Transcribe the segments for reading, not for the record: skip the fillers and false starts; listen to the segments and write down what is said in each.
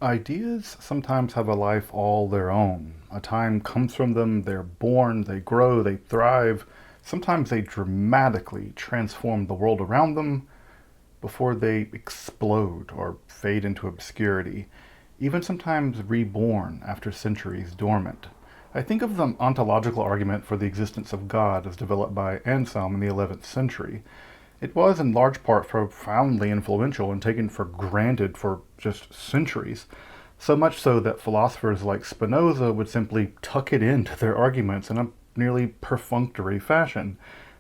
Ideas sometimes have a life all their own. A time comes from them, they're born, they grow, they thrive. Sometimes they dramatically transform the world around them before they explode or fade into obscurity, even sometimes reborn after centuries dormant. I think of the ontological argument for the existence of God as developed by Anselm in the 11th century. It was in large part profoundly influential and taken for granted for just centuries, so much so that philosophers like Spinoza would simply tuck it into their arguments in a nearly perfunctory fashion.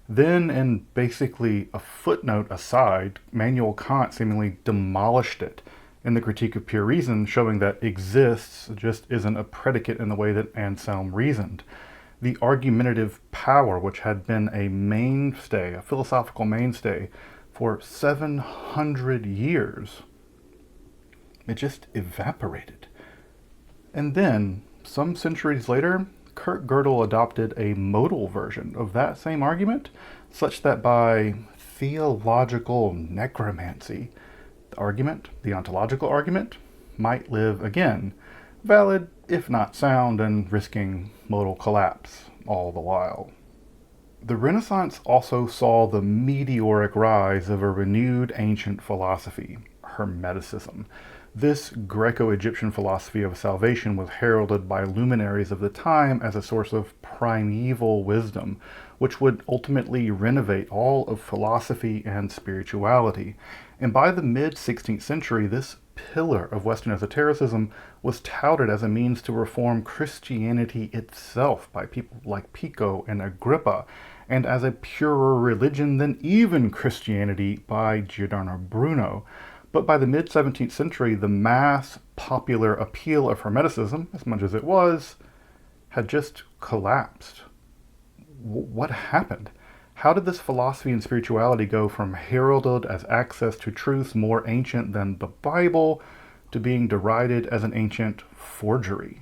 Then, in basically a footnote aside, Immanuel Kant seemingly demolished it in the Critique of Pure Reason, showing that exists just isn't a predicate in the way that Anselm reasoned. The argumentative power, which had been a mainstay, a philosophical mainstay, for 700 years, it just evaporated. And then, some centuries later, Kurt Gödel adopted a modal version of that same argument, such that by theological necromancy, the argument, the ontological argument, might live again, valid if not sound and risking modal collapse all the while. The Renaissance also saw the meteoric rise of a renewed ancient philosophy, Hermeticism. This Greco-Egyptian philosophy of salvation was heralded by luminaries of the time as a source of primeval wisdom, which would ultimately renovate all of philosophy and spirituality. And by the mid-16th century, this pillar of Western esotericism was touted as a means to reform Christianity itself by people like Pico and Agrippa, and as a purer religion than even Christianity by Giordano Bruno. But by the mid-17th century, the mass popular appeal of Hermeticism, as much as it was, had just collapsed. What happened? How did this philosophy and spirituality go from heralded as access to truths more ancient than the Bible to being derided as an ancient forgery?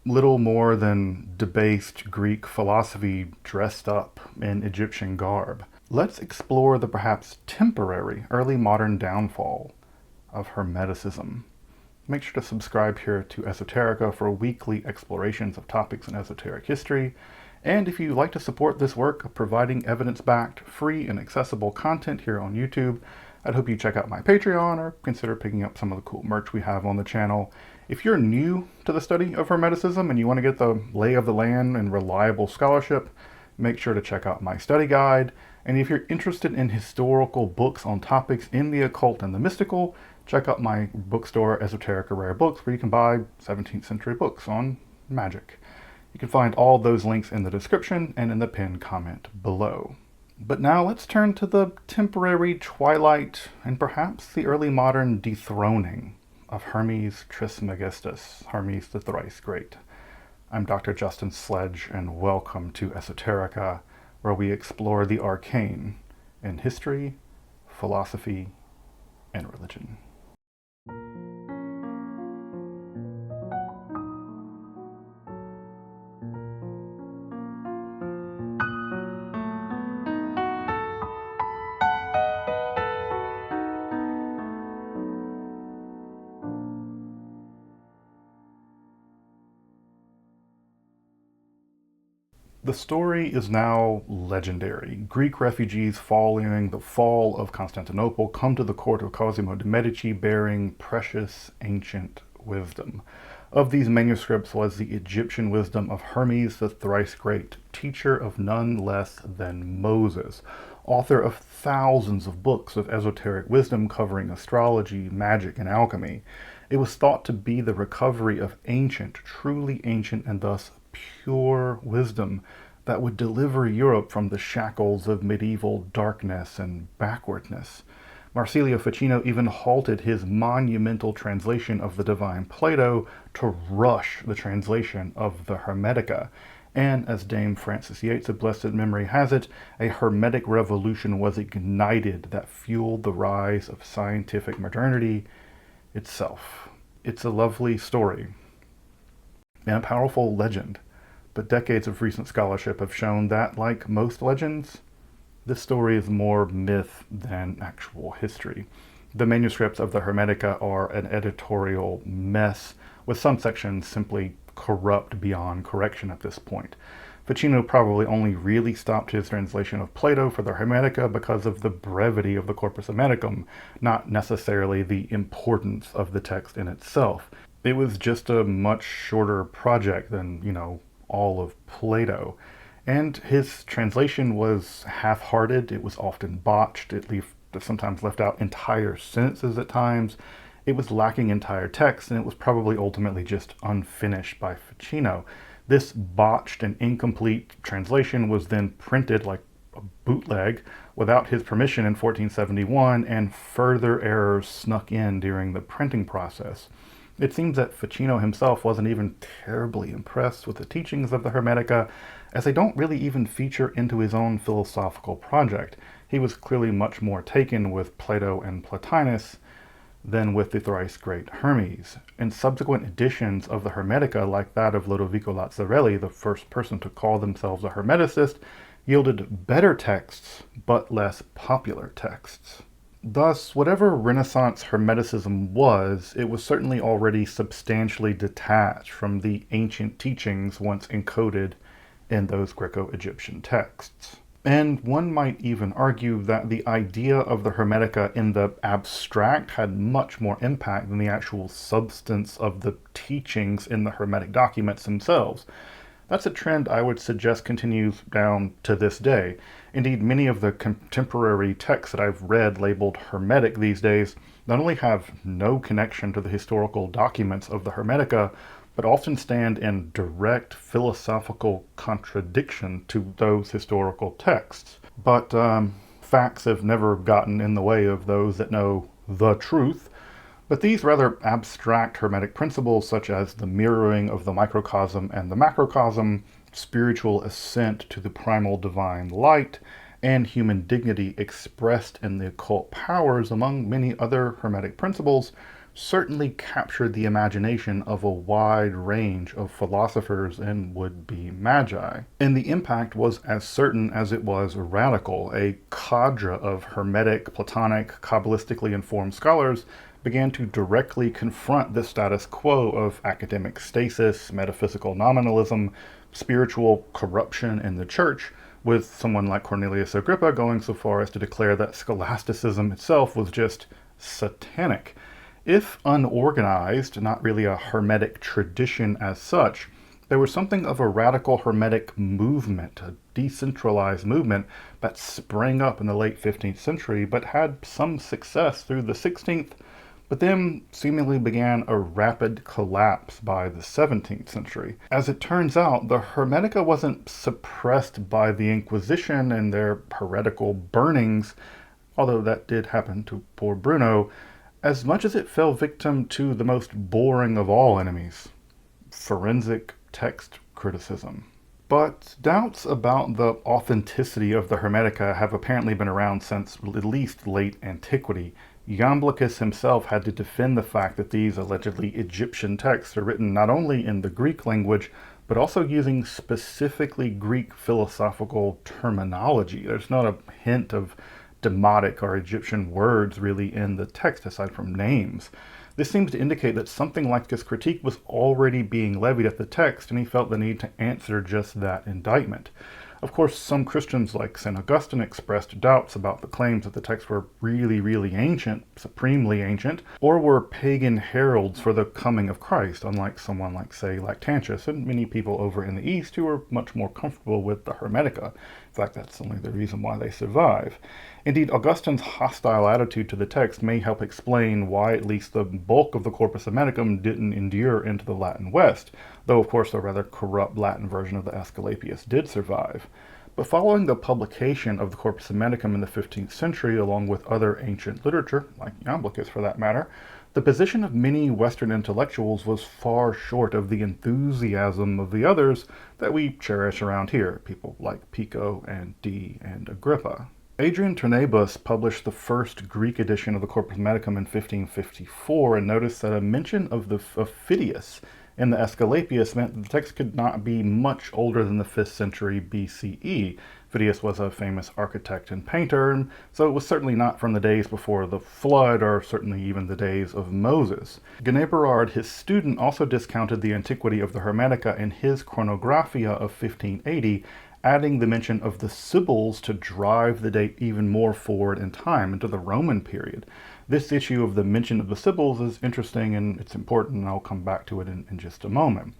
Little more than debased Greek philosophy dressed up in Egyptian garb. Let's explore the perhaps temporary early modern downfall of Hermeticism. Make sure to subscribe here to Esoterica for weekly explorations of topics in esoteric history. And if you'd like to support this work of providing evidence-backed, free, and accessible content here on YouTube, I'd hope you check out my Patreon or consider picking up some of the cool merch we have on the channel. If you're new to the study of Hermeticism and you want to get the lay of the land and reliable scholarship, make sure to check out my study guide. And if you're interested in historical books on topics in the occult and the mystical, check out my bookstore, Esoterica Rare Books, where you can buy 17th century books on magic. You can find all those links in the description and in the pinned comment below. But now let's turn to the temporary twilight and perhaps the early modern dethroning of Hermes Trismegistus, Hermes the Thrice Great. I'm Dr. Justin Sledge, and welcome to Esoterica, where we explore the arcane in history, philosophy, and religion. The story is now legendary. Greek refugees following the fall of Constantinople come to the court of Cosimo de' Medici bearing precious ancient wisdom. Of these manuscripts was the Egyptian wisdom of Hermes the Thrice Great, teacher of none less than Moses, author of thousands of books of esoteric wisdom covering astrology, magic, and alchemy. It was thought to be the recovery of ancient, truly ancient, and thus pure wisdom that would deliver Europe from the shackles of medieval darkness and backwardness. Marsilio Ficino even halted his monumental translation of the divine Plato to rush the translation of the Hermetica. And as Dame Frances Yates of blessed memory has it, a Hermetic revolution was ignited that fueled the rise of scientific modernity itself. It's a lovely story and a powerful legend, but decades of recent scholarship have shown that, like most legends, this story is more myth than actual history. The manuscripts of the Hermetica are an editorial mess, with some sections simply corrupt beyond correction at this point. Ficino probably only really stopped his translation of Plato for the Hermetica because of the brevity of the Corpus Hermeticum, not necessarily the importance of the text in itself. It was just a much shorter project than, all of Plato. And his translation was half-hearted, it was often botched, it sometimes left out entire sentences at times. It was lacking entire text, and it was probably ultimately just unfinished by Ficino. This botched and incomplete translation was then printed like a bootleg without his permission in 1471, and further errors snuck in during the printing process. It seems that Ficino himself wasn't even terribly impressed with the teachings of the Hermetica, as they don't really even feature into his own philosophical project. He was clearly much more taken with Plato and Plotinus than with the thrice great Hermes. In subsequent editions of the Hermetica, like that of Lodovico Lazzarelli, the first person to call themselves a Hermeticist, yielded better texts, but less popular texts. Thus, whatever Renaissance Hermeticism was, it was certainly already substantially detached from the ancient teachings once encoded in those Greco-Egyptian texts. And one might even argue that the idea of the Hermetica in the abstract had much more impact than the actual substance of the teachings in the Hermetic documents themselves. That's a trend I would suggest continues down to this day. Indeed, many of the contemporary texts that I've read labeled Hermetic these days not only have no connection to the historical documents of the Hermetica, but often stand in direct philosophical contradiction to those historical texts. But facts have never gotten in the way of those that know the truth. But these rather abstract Hermetic principles, such as the mirroring of the microcosm and the macrocosm, spiritual ascent to the primal divine light, and human dignity expressed in the occult powers, among many other Hermetic principles, certainly captured the imagination of a wide range of philosophers and would-be magi. And the impact was as certain as it was radical. A cadre of Hermetic, Platonic, Kabbalistically informed scholars began to directly confront the status quo of academic stasis, metaphysical nominalism, spiritual corruption in the church, with someone like Cornelius Agrippa going so far as to declare that scholasticism itself was just satanic. If unorganized, not really a Hermetic tradition as such, there was something of a radical Hermetic movement, a decentralized movement that sprang up in the late 15th century, but had some success through the 16th, but then seemingly began a rapid collapse by the 17th century. As it turns out, the Hermetica wasn't suppressed by the Inquisition and their heretical burnings, although that did happen to poor Bruno, as much as it fell victim to the most boring of all enemies, forensic text criticism. But doubts about the authenticity of the Hermetica have apparently been around since at least late antiquity. Iamblichus himself had to defend the fact that these allegedly Egyptian texts are written not only in the Greek language, but also using specifically Greek philosophical terminology. There's not a hint of Demotic or Egyptian words really in the text aside from names. This seems to indicate that something like this critique was already being levied at the text, and he felt the need to answer just that indictment. Of course, some Christians like St. Augustine expressed doubts about the claims that the texts were really ancient, supremely ancient, or were pagan heralds for the coming of Christ, unlike someone like, say, Lactantius, and many people over in the East who were much more comfortable with the Hermetica. In fact, that's only the reason why they survive. Indeed, Augustine's hostile attitude to the text may help explain why at least the bulk of the Corpus Hermeticum didn't endure into the Latin West, though of course the rather corrupt Latin version of the Aesculapius did survive. But following the publication of the Corpus Hermeticum in the 15th century, along with other ancient literature, like Iamblichus for that matter, the position of many Western intellectuals was far short of the enthusiasm of the others that we cherish around here, people like Pico and Dee and Agrippa. Adrian Turnebus published the first Greek edition of the Corpus Hermeticum in 1554 and noticed that a mention of Phidias in the Aesculapius meant that the text could not be much older than the 5th century BCE. Phidias was a famous architect and painter, and so it was certainly not from the days before the flood, or certainly even the days of Moses. Guénéberard, his student, also discounted the antiquity of the Hermetica in his Chronographia of 1580, adding the mention of the Sibyls to drive the date even more forward in time, into the Roman period. This issue of the mention of the Sibyls is interesting and it's important, and I'll come back to it in just a moment.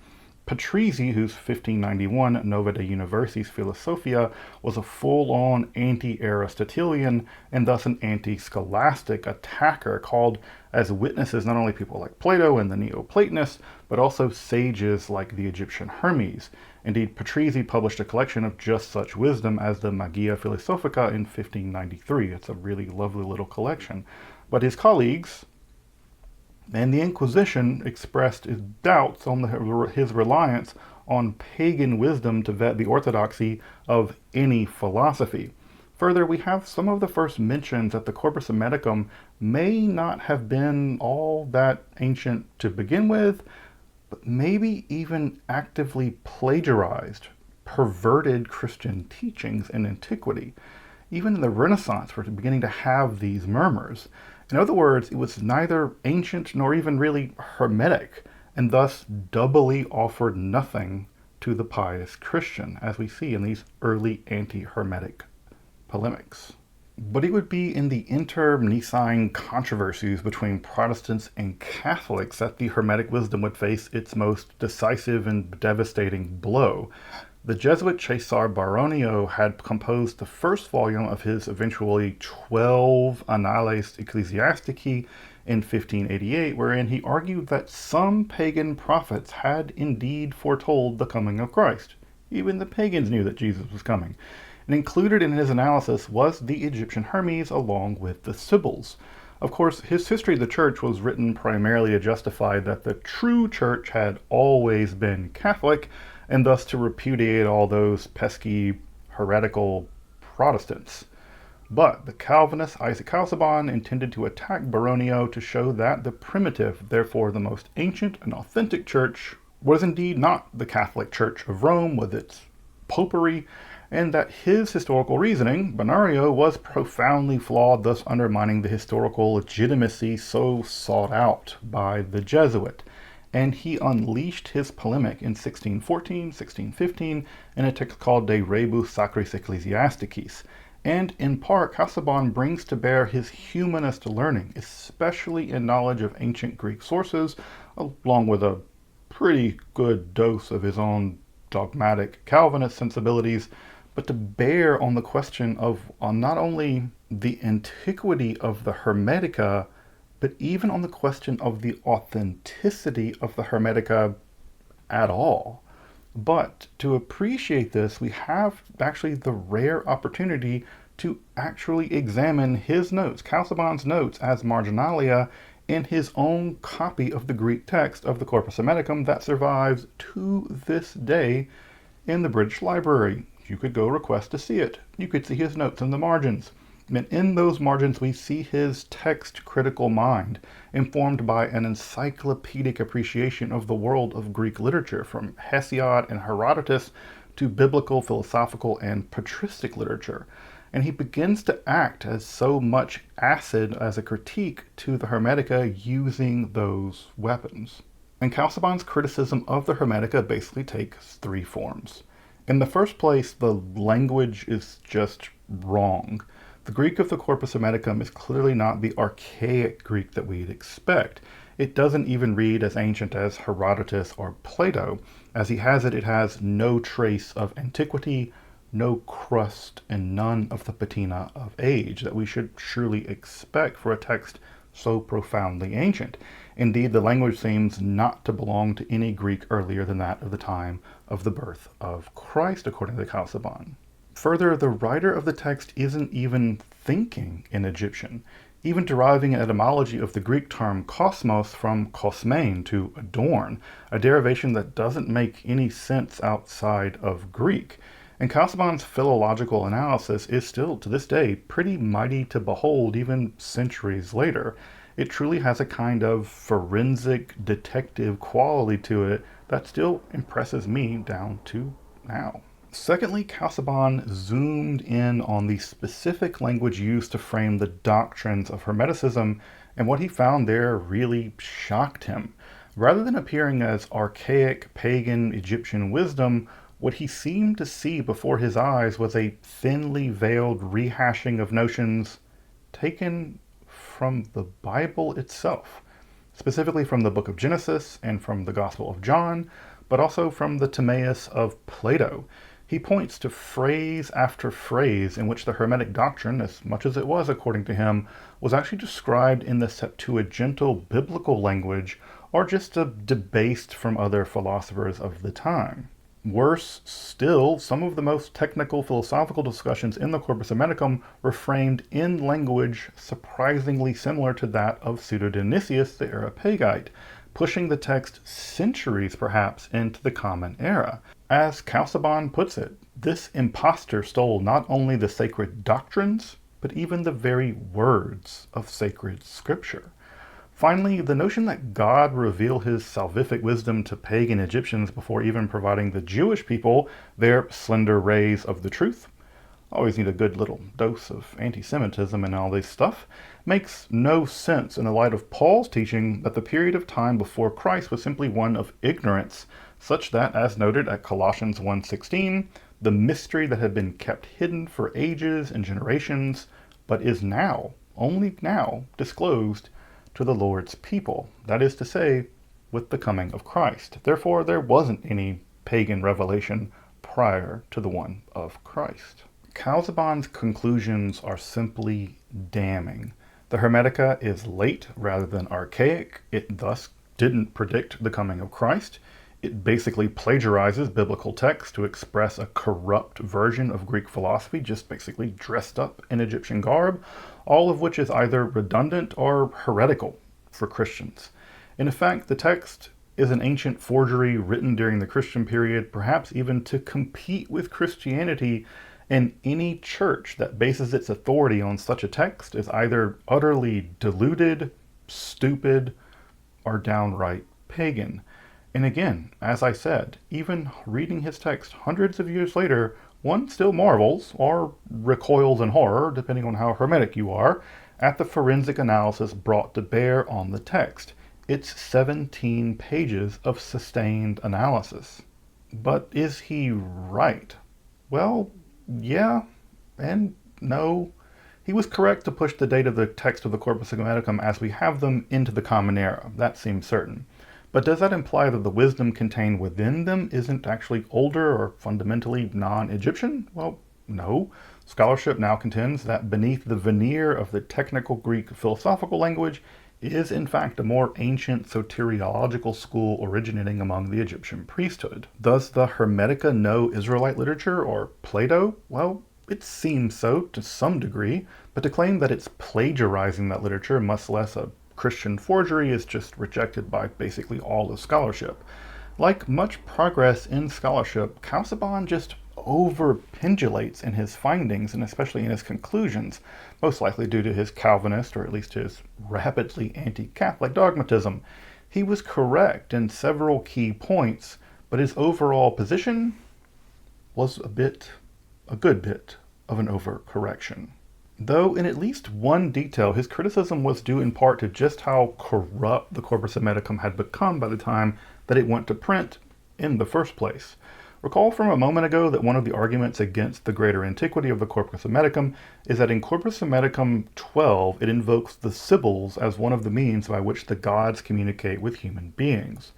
Patrizzi, whose 1591 Nova de Universis Philosophia was a full-on anti-Aristotelian and thus an anti-scholastic attacker, called as witnesses not only people like Plato and the Neoplatonists, but also sages like the Egyptian Hermes. Indeed, Patrizzi published a collection of just such wisdom as the Magia Philosophica in 1593. It's a really lovely little collection. But his colleagues and the Inquisition expressed his doubts on his reliance on pagan wisdom to vet the orthodoxy of any philosophy. Further, we have some of the first mentions that the Corpus Hermeticum may not have been all that ancient to begin with, but maybe even actively plagiarized, perverted Christian teachings in antiquity. Even in the Renaissance, we're beginning to have these murmurs. In other words, it was neither ancient nor even really hermetic, and thus doubly offered nothing to the pious Christian, as we see in these early anti-Hermetic polemics. But it would be in the internecine controversies between Protestants and Catholics that the Hermetic wisdom would face its most decisive and devastating blow. The Jesuit Cesar Baronio had composed the first volume of his eventually 12 Annales Ecclesiastici in 1588, wherein he argued that some pagan prophets had indeed foretold the coming of Christ. Even the pagans knew that Jesus was coming. And included in his analysis was the Egyptian Hermes along with the Sibyls. Of course, his History of the Church was written primarily to justify that the true church had always been Catholic, and thus to repudiate all those pesky, heretical Protestants. But the Calvinist Isaac Casaubon intended to attack Baronio to show that the primitive, therefore the most ancient and authentic church, was indeed not the Catholic Church of Rome with its popery, and that his historical reasoning, Baronio, was profoundly flawed, thus undermining the historical legitimacy so sought out by the Jesuit. And he unleashed his polemic in 1614, 1615, in a text called De Rebus Sacris Ecclesiasticis. And in part, Casaubon brings to bear his humanist learning, especially in knowledge of ancient Greek sources, along with a pretty good dose of his own dogmatic Calvinist sensibilities, but to bear on the question of not only the antiquity of the Hermetica, but even on the question of the authenticity of the Hermetica at all. But to appreciate this, we have actually the rare opportunity to actually examine his notes, Casaubon's notes as marginalia, in his own copy of the Greek text of the Corpus Hermeticum that survives to this day in the British Library. You could go request to see it. You could see his notes in the margins. And in those margins, we see his text-critical mind, informed by an encyclopedic appreciation of the world of Greek literature, from Hesiod and Herodotus to biblical, philosophical, and patristic literature. And he begins to act as so much acid as a critique to the Hermetica using those weapons. And Casaubon's criticism of the Hermetica basically takes three forms. In the first place, the language is just wrong. The Greek of the Corpus Hermeticum is clearly not the archaic Greek that we'd expect. It doesn't even read as ancient as Herodotus or Plato. As he has it, it has no trace of antiquity, no crust, and none of the patina of age that we should surely expect for a text so profoundly ancient. Indeed, the language seems not to belong to any Greek earlier than that of the time of the birth of Christ, according to Casaubon. Further, the writer of the text isn't even thinking in Egyptian, even deriving an etymology of the Greek term kosmos from kosmein, to adorn, a derivation that doesn't make any sense outside of Greek. And Casaubon's philological analysis is still, to this day, pretty mighty to behold even centuries later. It truly has a kind of forensic detective quality to it that still impresses me down to now. Secondly, Casaubon zoomed in on the specific language used to frame the doctrines of Hermeticism, and what he found there really shocked him. Rather than appearing as archaic pagan Egyptian wisdom, what he seemed to see before his eyes was a thinly veiled rehashing of notions taken from the Bible itself, specifically from the book of Genesis and from the Gospel of John, but also from the Timaeus of Plato. He points to phrase after phrase in which the Hermetic doctrine, as much as it was according to him, was actually described in the Septuagintal biblical language or just debased from other philosophers of the time. Worse still, some of the most technical philosophical discussions in the Corpus Hermeticum were framed in language surprisingly similar to that of Pseudo-Dionysius the Areopagite, pushing the text centuries perhaps into the Common Era. As Casaubon puts it, this impostor stole not only the sacred doctrines, but even the very words of sacred scripture. Finally, the notion that God revealed his salvific wisdom to pagan Egyptians before even providing the Jewish people their slender rays of the truth, always need a good little dose of anti-Semitism and all this stuff, makes no sense in the light of Paul's teaching that the period of time before Christ was simply one of ignorance, such that, as noted at Colossians 1:16, the mystery that had been kept hidden for ages and generations, but is now, only now, disclosed to the Lord's people, that is to say, with the coming of Christ. Therefore, there wasn't any pagan revelation prior to the one of Christ. Casaubon's conclusions are simply damning. The Hermetica is late rather than archaic. It thus didn't predict the coming of Christ. It basically plagiarizes biblical texts to express a corrupt version of Greek philosophy, just basically dressed up in Egyptian garb, all of which is either redundant or heretical for Christians. In effect, the text is an ancient forgery written during the Christian period, perhaps even to compete with Christianity, and any church that bases its authority on such a text is either utterly deluded, stupid, or downright pagan. And again, as I said, even reading his text hundreds of years later, one still marvels, or recoils in horror, depending on how hermetic you are, at the forensic analysis brought to bear on the text. It's 17 pages of sustained analysis. But is he right? Well, yeah and no. He was correct to push the date of the text of the Corpus Hermeticum as we have them into the Common Era. That seems certain. But does that imply that the wisdom contained within them isn't actually older or fundamentally non-Egyptian? Well, no. Scholarship now contends that beneath the veneer of the technical Greek philosophical language is in fact a more ancient soteriological school originating among the Egyptian priesthood. Does the Hermetica know Israelite literature or Plato? Well, it seems so to some degree, but to claim that it's plagiarizing that literature, much less a Christian forgery, is just rejected by basically all of scholarship. Like much progress in scholarship, Casaubon just overpendulates in his findings and especially in his conclusions, most likely due to his Calvinist or at least his rapidly anti-Catholic dogmatism. He was correct in several key points, but his overall position was a good bit of an overcorrection. Though in at least one detail, his criticism was due in part to just how corrupt the Corpus Hermeticum had become by the time that it went to print in the first place. Recall from a moment ago that one of the arguments against the greater antiquity of the Corpus Hermeticum is that in Corpus Hermeticum 12 it invokes the Sibyls as one of the means by which the gods communicate with human beings.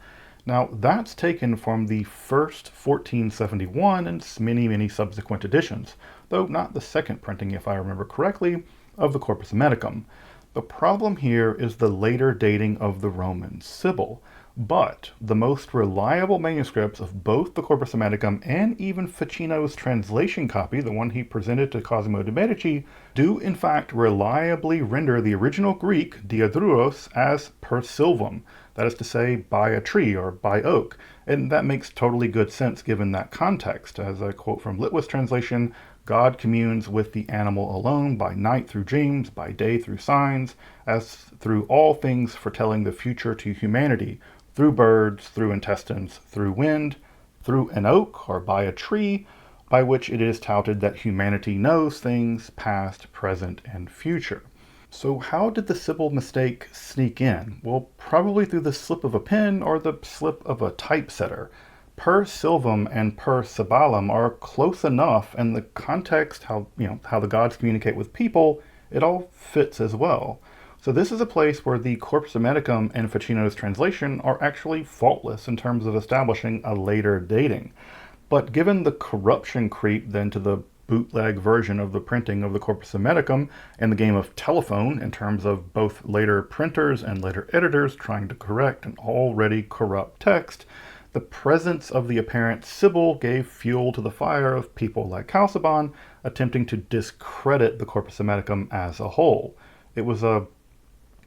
Now that's taken from the first 1471 and many subsequent editions, though not the second printing, if I remember correctly, of the Corpus Hermeticum. The problem here is the later dating of the Roman Sibyl, but the most reliable manuscripts of both the Corpus Hermeticum and even Ficino's translation copy, the one he presented to Cosimo de' Medici, do in fact reliably render the original Greek diadruos as per silvum, that is to say, by a tree or by oak, and that makes totally good sense given that context. As I quote from Litw's translation, God communes with the animal alone by night through dreams, by day through signs, as through all things foretelling the future to humanity, through birds, through intestines, through wind, through an oak or by a tree, by which it is touted that humanity knows things past, present, and future. So how did the Sybil mistake sneak in? Well, probably through the slip of a pen or the slip of a typesetter. Per Silvam and per Sabalum are close enough, and the context, how the gods communicate with people, it all fits as well. So this is a place where the Corpus Hermeticum and Ficino's translation are actually faultless in terms of establishing a later dating. But given the corruption creep then to the bootleg version of the printing of the Corpus Hermeticum and the game of telephone in terms of both later printers and later editors trying to correct an already corrupt text, the presence of the apparent Sybil gave fuel to the fire of people like Casaubon attempting to discredit the Corpus Hermeticum as a whole. It was a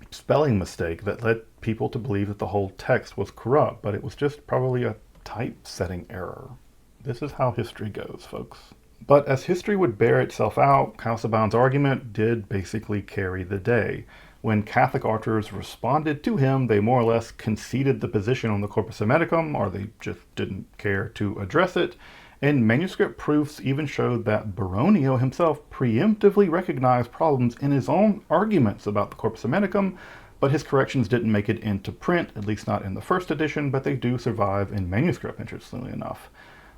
spelling mistake that led people to believe that the whole text was corrupt, but it was just probably a typesetting error. This is how history goes, folks. But as history would bear itself out, Casaubon's argument did basically carry the day. When Catholic authors responded to him, they more or less conceded the position on the Corpus Hermeticum, or they just didn't care to address it. And manuscript proofs even showed that Baronio himself preemptively recognized problems in his own arguments about the Corpus Hermeticum, but his corrections didn't make it into print, at least not in the first edition, but they do survive in manuscript, interestingly enough.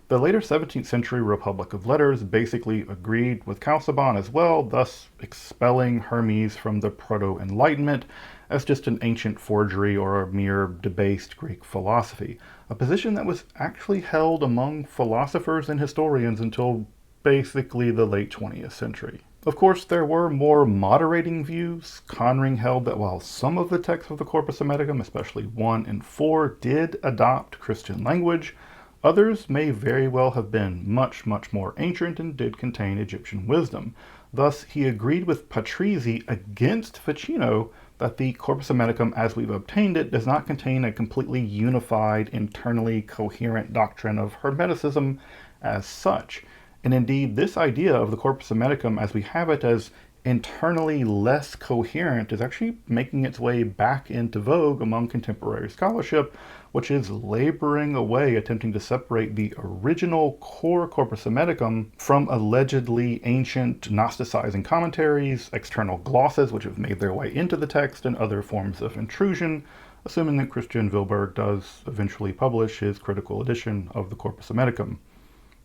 The later 17th century Republic of Letters basically agreed with Casaubon as well, thus expelling Hermes from the Proto-Enlightenment as just an ancient forgery or a mere debased Greek philosophy, a position that was actually held among philosophers and historians until basically the late 20th century. Of course, there were more moderating views. Conring held that while some of the texts of the Corpus Hermeticum, especially 1 and 4, did adopt Christian language, others may very well have been much, much more ancient and did contain Egyptian wisdom. Thus, he agreed with Patrizzi against Ficino that the Corpus Hermeticum as we've obtained it does not contain a completely unified, internally coherent doctrine of Hermeticism as such. And indeed, this idea of the Corpus Hermeticum as we have it as internally less coherent is actually making its way back into vogue among contemporary scholarship, which is laboring away attempting to separate the original core Corpus Hermeticum from allegedly ancient Gnosticizing commentaries, external glosses which have made their way into the text, and other forms of intrusion, assuming that Christian Wilberg does eventually publish his critical edition of the Corpus Hermeticum.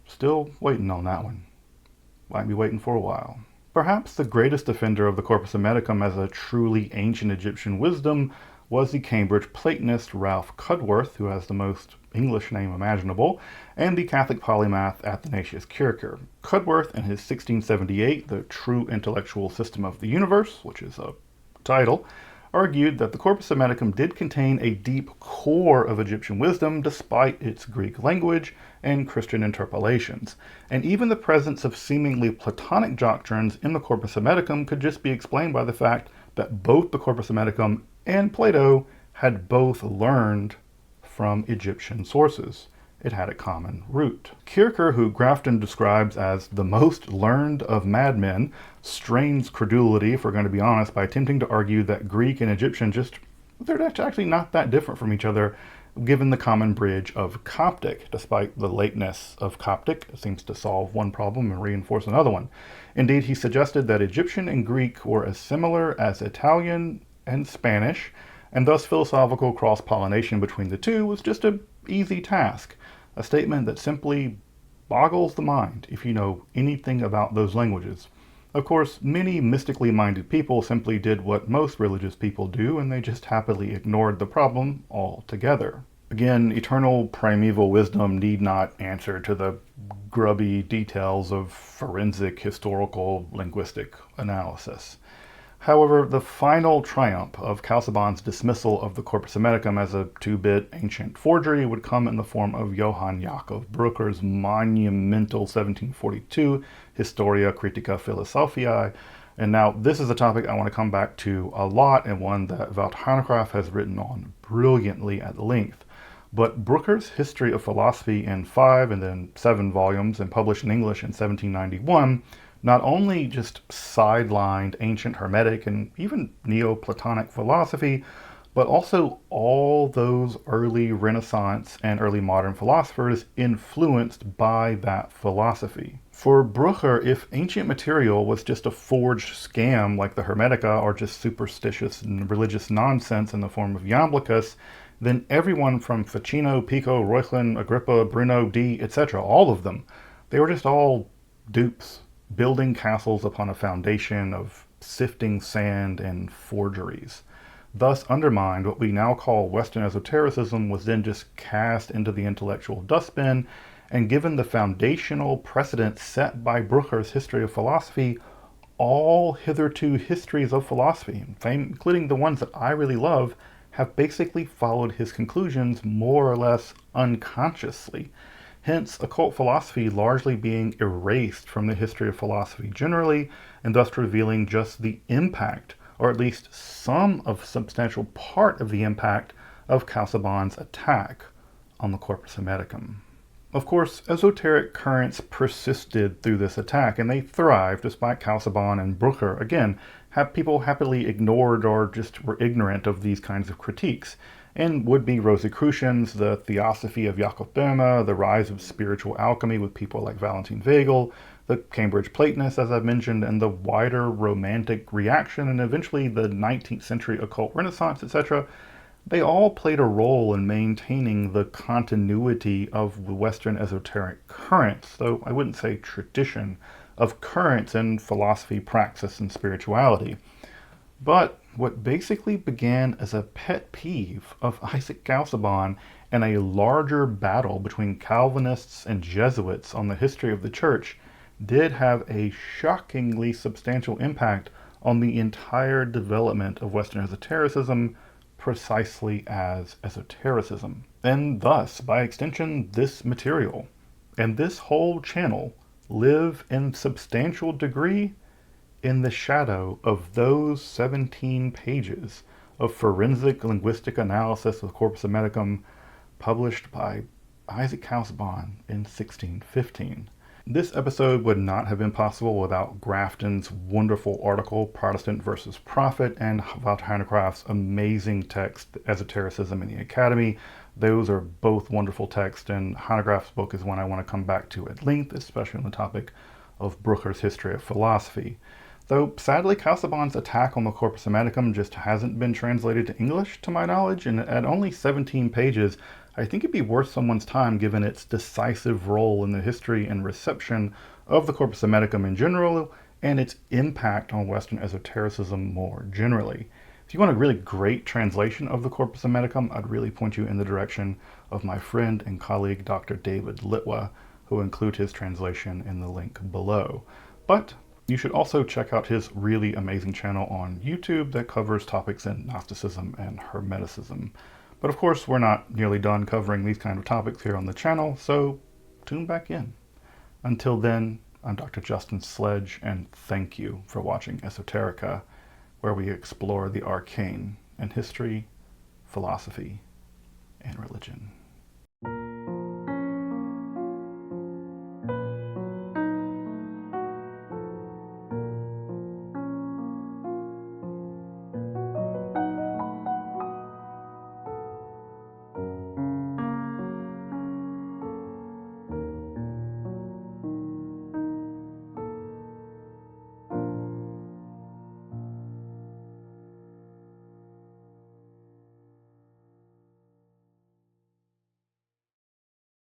Still waiting on that one. Might be waiting for a while. Perhaps the greatest defender of the Corpus Hermeticum as a truly ancient Egyptian wisdom was the Cambridge Platonist Ralph Cudworth, who has the most English name imaginable, and the Catholic polymath Athanasius Kircher. Cudworth, in his 1678 The True Intellectual System of the Universe, which is a title, argued that the Corpus Hermeticum did contain a deep core of Egyptian wisdom despite its Greek language and Christian interpolations, and even the presence of seemingly Platonic doctrines in the Corpus Hermeticum could just be explained by the fact that both the Corpus Hermeticum and Plato had both learned from Egyptian sources. It had a common root. Kircher, who Grafton describes as the most learned of madmen, strains credulity, if we're going to be honest, by attempting to argue that Greek and Egyptian they're actually not that different from each other, given the common bridge of Coptic. Despite the lateness of Coptic, it seems to solve one problem and reinforce another one. Indeed, he suggested that Egyptian and Greek were as similar as Italian and Spanish, and thus philosophical cross-pollination between the two was just an easy task, a statement that simply boggles the mind if you know anything about those languages. Of course, many mystically minded people simply did what most religious people do, and they just happily ignored the problem altogether. Again, eternal primeval wisdom need not answer to the grubby details of forensic, historical, linguistic analysis. However, the final triumph of Casaubon's dismissal of the Corpus Hermeticum as a two-bit ancient forgery would come in the form of Johann Jakob Brücker's monumental 1742 Historia Critica Philosophiae. And now this is a topic I want to come back to a lot, and one that Wout Hanegraaff has written on brilliantly at length. But Brücker's History of Philosophy in 5 and then 7 volumes and published in English in 1791 not only just sidelined ancient Hermetic and even Neoplatonic philosophy, but also all those early Renaissance and early modern philosophers influenced by that philosophy. For Brucher, if ancient material was just a forged scam like the Hermetica or just superstitious and religious nonsense in the form of Iamblichus, then everyone from Ficino, Pico, Reuchlin, Agrippa, Bruno, Dee, etc., all of them, they were just all dupes, building castles upon a foundation of sifting sand and forgeries. Thus undermined, what we now call Western esotericism was then just cast into the intellectual dustbin, and given the foundational precedent set by Brucher's history of philosophy, all hitherto histories of philosophy, including the ones that I really love, have basically followed his conclusions more or less unconsciously. Hence, occult philosophy largely being erased from the history of philosophy generally, and thus revealing just the impact, or at least some of substantial part of the impact, of Casaubon's attack on the Corpus Hermeticum. Of course, esoteric currents persisted through this attack, and they thrived despite Casaubon and Brucher, again, have people happily ignored or just were ignorant of these kinds of critiques. And would-be Rosicrucians, the Theosophy of Jakob Böhme, the rise of spiritual alchemy with people like Valentin Weigel, the Cambridge Platonists, as I've mentioned, and the wider Romantic reaction, and eventually the 19th century occult renaissance, etc., they all played a role in maintaining the continuity of the Western esoteric currents, though I wouldn't say tradition, of currents in philosophy, praxis, and spirituality. But what basically began as a pet peeve of Isaac Casaubon and a larger battle between Calvinists and Jesuits on the history of the Church did have a shockingly substantial impact on the entire development of Western esotericism, precisely as esotericism, and thus, by extension, this material and this whole channel live in substantial degree in the shadow of those 17 pages of forensic linguistic analysis of Corpus Hermeticum published by Isaac Casaubon in 1615. This episode would not have been possible without Grafton's wonderful article, Protestant versus Prophet, and Walter Hanegraaff's amazing text, Esotericism in the Academy. Those are both wonderful texts, and Hanegraaff's book is one I want to come back to at length, especially on the topic of Brucher's history of philosophy. Though, sadly, Casaubon's attack on the Corpus Hermeticum just hasn't been translated to English, to my knowledge, and at only 17 pages, I think it'd be worth someone's time given its decisive role in the history and reception of the Corpus Hermeticum in general, and its impact on Western esotericism more generally. If you want a really great translation of the Corpus Hermeticum, I'd really point you in the direction of my friend and colleague, Dr. David Litwa, who will include his translation in the link below. But you should also check out his really amazing channel on YouTube that covers topics in Gnosticism and Hermeticism. But of course, we're not nearly done covering these kind of topics here on the channel, so tune back in. Until then, I'm Dr. Justin Sledge, and thank you for watching Esoterica, where we explore the arcane in history, philosophy, and religion.